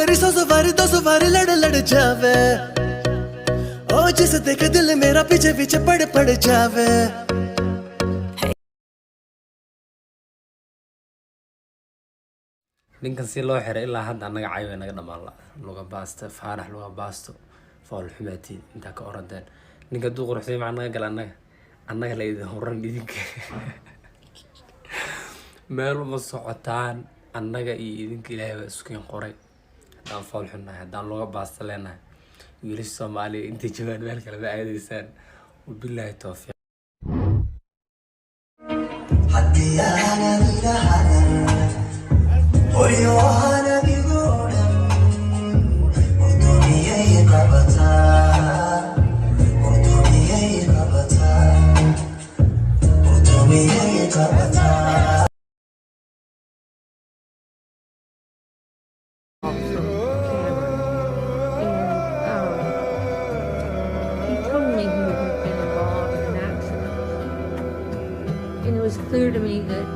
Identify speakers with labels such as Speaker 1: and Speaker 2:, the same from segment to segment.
Speaker 1: मेरी सौ सवारी लड़ लड़ जावे ओ जिसे देख दिल मेरा पीछे पीछे पड़ जावे
Speaker 2: ninkan si loo xiray ilaa hadda anaga cayay naga dhamaan la luga baasto faarax luga baasto fool xumaati inta ka oradeen ninka duu quruxsay macnaha gal anaga la idin horan idinka meel ma socotaan anaga iyo idinka ilaahay waa isku qoray hadaan fool xunahay hadaan luga baasto leenahay wiilasha Somali inta joogaan meel kale ba aadaysaan wabillahi tawfiiq
Speaker 1: ويوانا بيقولا ودنيا يقبتا
Speaker 3: He told me he had been involved in an accident, and it was clear to me that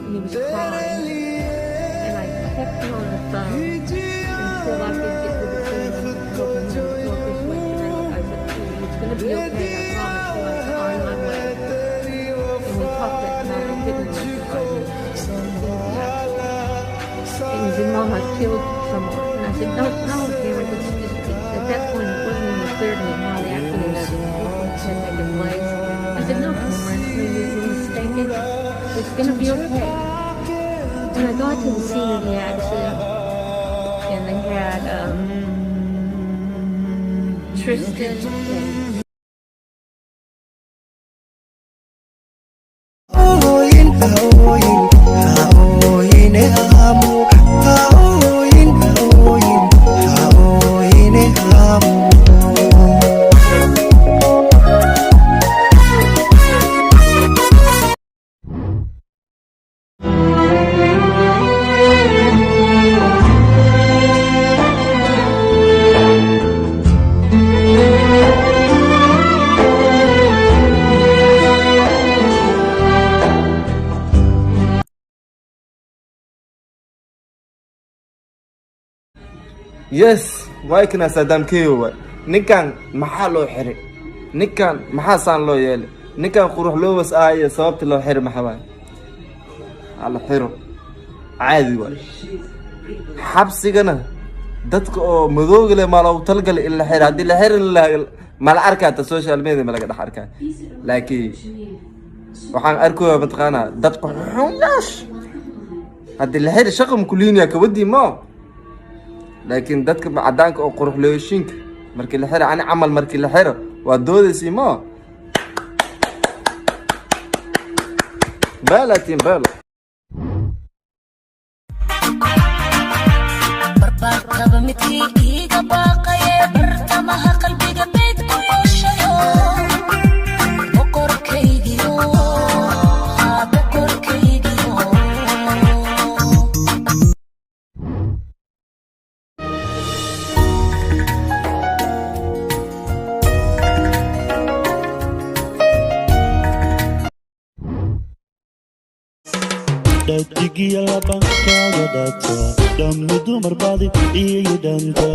Speaker 3: he was crying. Kept him on the phone until I could get to the scene and help him to walk his way through. I said, it's going to be okay, I promise you. I said, on my way. And we talked that night. I didn't let him go. And he said, Mom, I killed someone. And I said, no, Cameron. At that point, it wasn't even clear to me how the accident had taken place. I said, no, Cameron, you're mistaken. It's going to be okay. When I got to the scene of the accident, and they had Tristan
Speaker 4: Yes, why can I say damn kill? Nikan mahalo hiri. Nikan mahasan lo yele. Nikan quruh lo was ay sababta lo hiri maxaway. Ala hiro. Caadi way. Xabsigana dadka oo madowga leh malaw talgal ila hir hadii la hirin mal arkata social media malaga dhax arkaa. Laakiin waxaan arkaa matqaana dadku xunyash. Hadii la hir shaqam kuliina ka wadi ma لكن دتك cadanka oo qurux leeshinka markii la xiro ani amal markii la xiro waa doodaysi ma balatin bala
Speaker 5: barbaaqaba midkii iiga baaqaye bartamaha qalbiga beed ku yeeshayo boqorkaygiyo
Speaker 6: Dadigiya labanka wadata dhammi dumar badi iyo danta